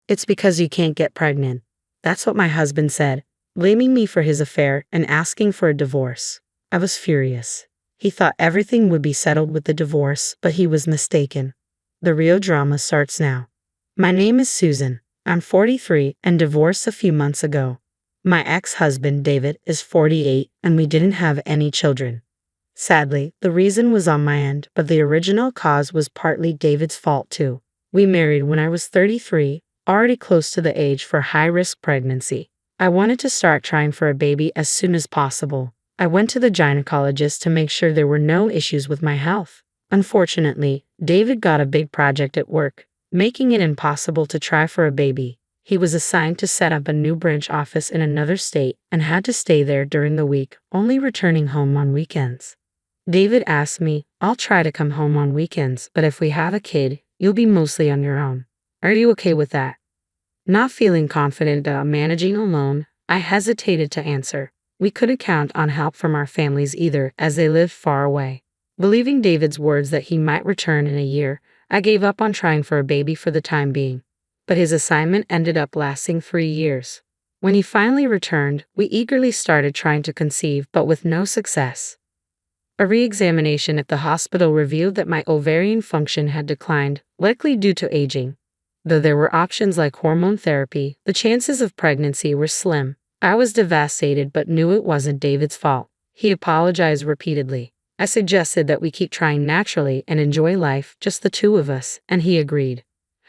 It's because you can't get pregnant. That's what my husband said, blaming me for his affair and asking for a divorce. I was furious. He thought everything would be settled with the divorce, but he was mistaken. The real drama starts now. My name is Susan. I'm 43 and divorced a few months ago. My ex-husband, David, is 48 and we didn't have any children. Sadly, the reason was on my end, but the original cause was partly David's fault too. We married when I was 33, already close to the age for high-risk pregnancy. I wanted to start trying for a baby as soon as possible. I went to the gynecologist to make sure there were no issues with my health. Unfortunately, David got a big project at work, making it impossible to try for a baby. He was assigned to set up a new branch office in another state and had to stay there during the week, only returning home on weekends. David asked me, "I'll try to come home on weekends, but if we have a kid, you'll be mostly on your own. Are you okay with that?" Not feeling confident about managing alone, I hesitated to answer. We couldn't count on help from our families either, as they lived far away. Believing David's words that he might return in a year, I gave up on trying for a baby for the time being. But his assignment ended up lasting 3 years. When he finally returned, we eagerly started trying to conceive, but with no success. A re-examination at the hospital revealed that my ovarian function had declined, likely due to aging. Though there were options like hormone therapy, the chances of pregnancy were slim. I was devastated but knew it wasn't David's fault. He apologized repeatedly. I suggested that we keep trying naturally and enjoy life, just the two of us, and he agreed.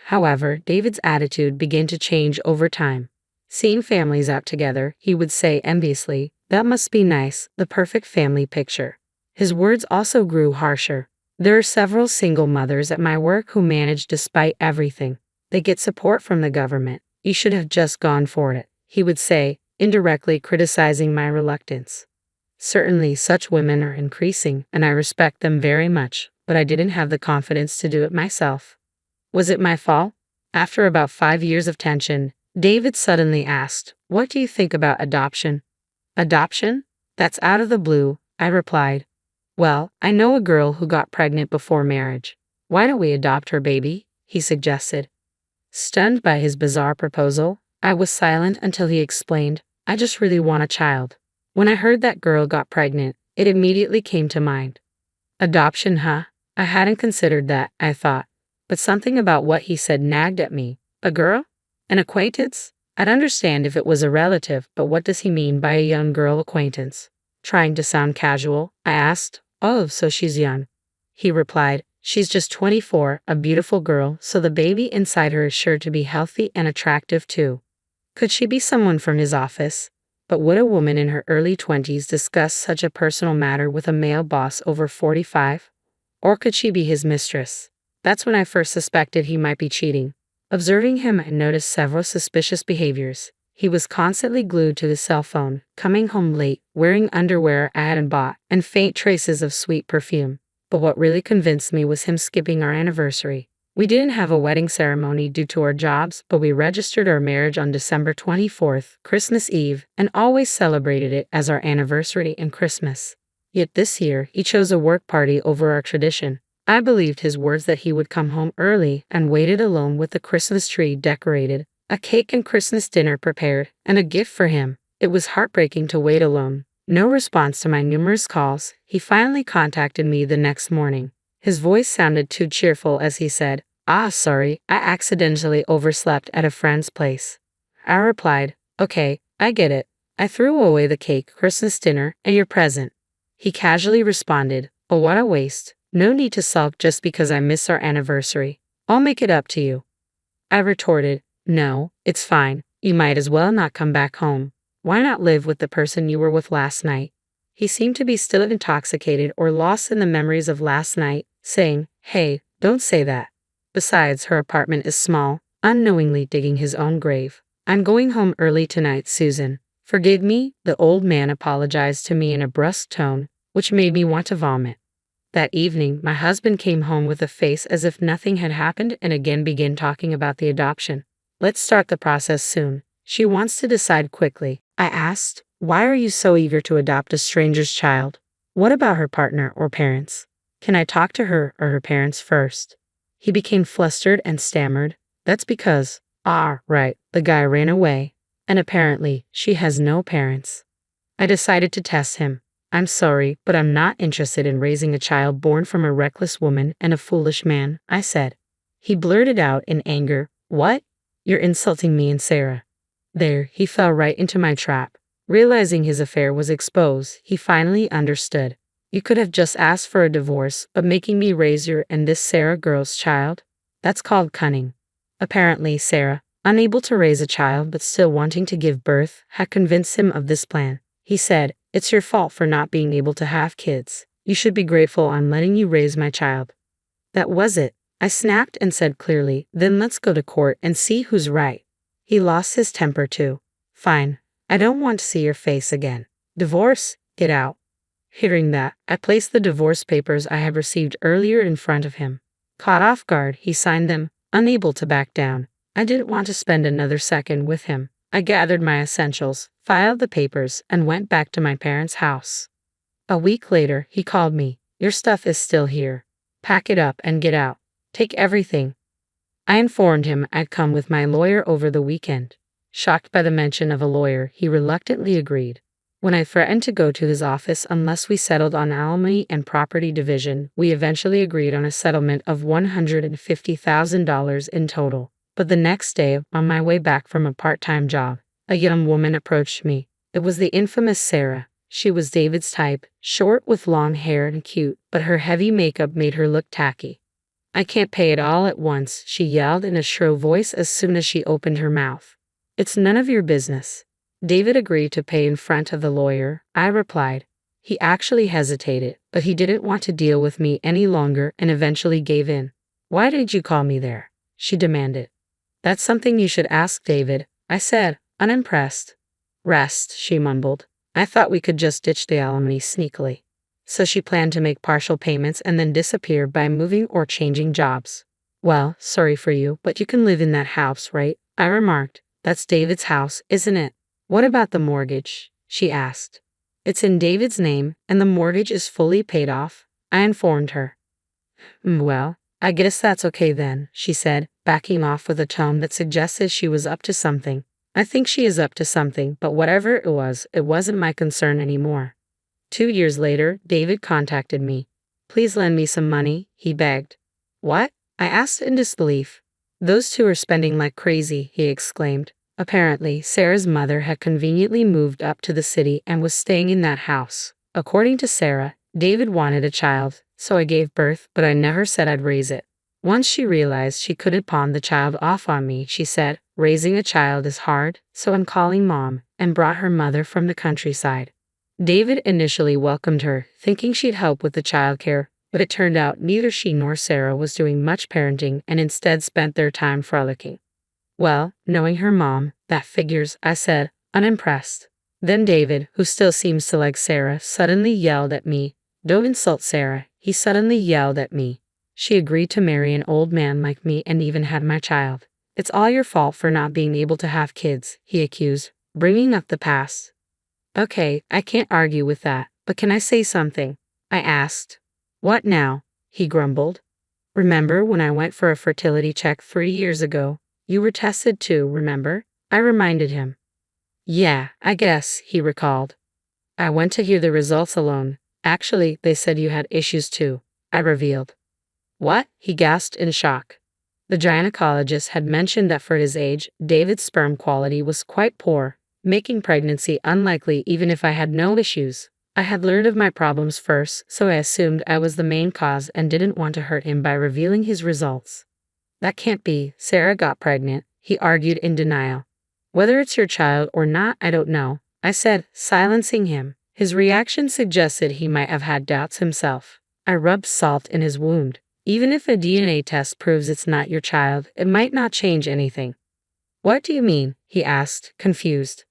However, David's attitude began to change over time. Seeing families out together, he would say enviously, "That must be nice, the perfect family picture." His words also grew harsher. "There are several single mothers at my work who manage despite everything. They get support from the government. You should have just gone for it," he would say, indirectly criticizing my reluctance. Certainly, such women are increasing, and I respect them very much, but I didn't have the confidence to do it myself. Was it my fault? After about 5 years of tension, David suddenly asked, "What do you think about adoption?" "Adoption? That's out of the blue," I replied. "Well, I know a girl who got pregnant before marriage. Why don't we adopt her baby?" he suggested. Stunned by his bizarre proposal, I was silent until he explained, "I just really want a child." When I heard that girl got pregnant, it immediately came to mind. Adoption, huh? I hadn't considered that, I thought. But something about what he said nagged at me. A girl? An acquaintance? I'd understand if it was a relative, but what does he mean by a young girl acquaintance? Trying to sound casual, I asked, "Oh, so she's young." He replied, "She's just 24, a beautiful girl, so the baby inside her is sure to be healthy and attractive too." Could she be someone from his office? But would a woman in her early 20s discuss such a personal matter with a male boss over 45? Or could she be his mistress? That's when I first suspected he might be cheating. Observing him, I noticed several suspicious behaviors. He was constantly glued to his cell phone, coming home late, wearing underwear I hadn't bought, and faint traces of sweet perfume. But what really convinced me was him skipping our anniversary. We didn't have a wedding ceremony due to our jobs, but we registered our marriage on December 24th, Christmas Eve, and always celebrated it as our anniversary and Christmas. Yet this year, he chose a work party over our tradition. I believed his words that he would come home early and waited alone with the Christmas tree decorated, a cake and Christmas dinner prepared, and a gift for him. It was heartbreaking to wait alone. No response to my numerous calls, he finally contacted me the next morning. His voice sounded too cheerful as he said, Sorry, I accidentally overslept at a friend's place." I replied, "Okay, I get it. I threw away the cake, Christmas dinner, and your present." He casually responded, "Oh, what a waste. No need to sulk just because I missed our anniversary. I'll make it up to you." I retorted, "No, it's fine. You might as well not come back home. Why not live with the person you were with last night?" He seemed to be still intoxicated or lost in the memories of last night, saying, "Hey, don't say that. Besides, her apartment is small," unknowingly digging his own grave. "I'm going home early tonight, Susan. Forgive me." The old man apologized to me in a brusque tone, which made me want to vomit. That evening, my husband came home with a face as if nothing had happened and again began talking about the adoption. "Let's start the process soon. She wants to decide quickly." I asked, "Why are you so eager to adopt a stranger's child? What about her partner or parents? Can I talk to her or her parents first?" He became flustered and stammered, "That's because Ah, right, the guy ran away. And apparently, she has no parents. I decided to test him. I'm sorry, but I'm not interested in raising a child born from a reckless woman and a foolish man, I said. He blurted out in anger, What? You're insulting me and Sarah. There, he fell right into my trap. Realizing his affair was exposed, he finally understood. You could have just asked for a divorce, but making me raise your and this Sarah girl's child? That's called cunning. Apparently, Sarah, unable to raise a child but still wanting to give birth, had convinced him of this plan. He said, It's your fault for not being able to have kids. You should be grateful I'm letting you raise my child. That was it. I snapped and said clearly, Then let's go to court and see who's right. He lost his temper too. Fine. I don't want to see your face again. Divorce? Get out. Hearing that, I placed the divorce papers I had received earlier in front of him. Caught off guard, he signed them, unable to back down. I didn't want to spend another second with him. I gathered my essentials, filed the papers, and went back to my parents' house. A week later, he called me. Your stuff is still here. Pack it up and get out. Take everything. I informed him I'd come with my lawyer over the weekend. Shocked by the mention of a lawyer, he reluctantly agreed. When I threatened to go to his office unless we settled on alimony and property division, we eventually agreed on a settlement of $150,000 in total. But the next day, on my way back from a part-time job, a young woman approached me. It was the infamous Sarah. She was David's type, short with long hair and cute, but her heavy makeup made her look tacky. I can't pay it all at once, she yelled in a shrill voice as soon as she opened her mouth. It's none of your business. David agreed to pay in front of the lawyer, I replied. He actually hesitated, but he didn't want to deal with me any longer and eventually gave in. Why did you call me there? She demanded. That's something you should ask David, I said, unimpressed. Rest, she mumbled. I thought we could just ditch the alimony sneakily. So she planned to make partial payments and then disappear by moving or changing jobs. Well, sorry for you, but you can live in that house, right? I remarked. That's David's house, isn't it? What about the mortgage? She asked. It's in David's name, and the mortgage is fully paid off, I informed her. Well, I guess that's okay then, she said, backing off with a tone that suggested she was up to something. I think she is up to something, but whatever it wasn't my concern anymore. 2 years later, David contacted me. Please lend me some money, he begged. What? I asked in disbelief. Those two are spending like crazy, he exclaimed. Apparently, Sarah's mother had conveniently moved up to the city and was staying in that house. According to Sarah, David wanted a child, so I gave birth, but I never said I'd raise it. Once she realized she couldn't pawn the child off on me, she said, Raising a child is hard, so I'm calling Mom, and brought her mother from the countryside. David initially welcomed her, thinking she'd help with the childcare, but it turned out neither she nor Sarah was doing much parenting and instead spent their time frolicking. Well, knowing her mom, that figures, I said, unimpressed. Then David, who still seems to like Sarah, suddenly yelled at me. Don't insult Sarah, he suddenly yelled at me. She agreed to marry an old man like me and even had my child. It's all your fault for not being able to have kids, he accused, bringing up the past. Okay, I can't argue with that, but can I say something? I asked. What now? He grumbled. Remember when I went for a fertility check 3 years ago? You were tested too, remember? I reminded him. Yeah, I guess, he recalled. I went to hear the results alone. Actually, they said you had issues too, I revealed. What? He gasped in shock. The gynecologist had mentioned that for his age, David's sperm quality was quite poor, making pregnancy unlikely even if I had no issues. I had learned of my problems first, so I assumed I was the main cause and didn't want to hurt him by revealing his results. That can't be. Sarah got pregnant, he argued in denial. Whether it's your child or not, I don't know, I said, silencing him. His reaction suggested he might have had doubts himself. I rubbed salt in his wound. Even if a DNA test proves it's not your child, it might not change anything. What do you mean? He asked, confused.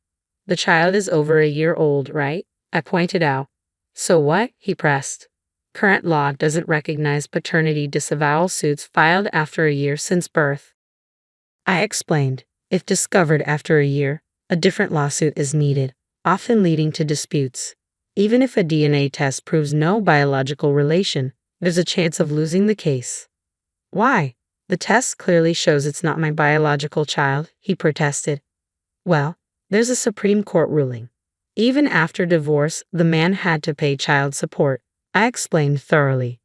The child is over a year old, right? I pointed out. So what? He pressed. Current law doesn't recognize paternity disavowal suits filed after a year since birth. I explained. If discovered after a year, a different lawsuit is needed, often leading to disputes. Even if a DNA test proves no biological relation, there's a chance of losing the case. Why? The test clearly shows it's not my biological child, he protested. Well, there's a Supreme Court ruling. Even after divorce, the man had to pay child support. I explained thoroughly.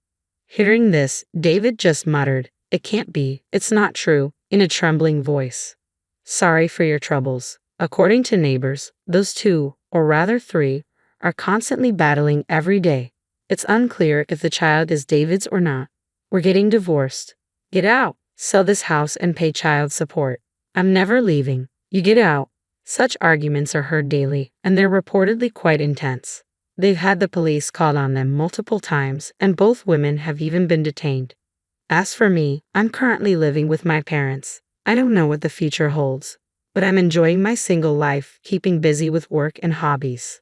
Hearing this, David just muttered, "It can't be, it's not true," in a trembling voice. Sorry for your troubles. According to neighbors, those two, or rather three, are constantly battling every day. It's unclear if the child is David's or not. We're getting divorced. Get out, sell this house and pay child support. I'm never leaving. You get out. Such arguments are heard daily, and they're reportedly quite intense. They've had the police called on them multiple times, and both women have even been detained. As for me, I'm currently living with my parents. I don't know what the future holds, but I'm enjoying my single life, keeping busy with work and hobbies.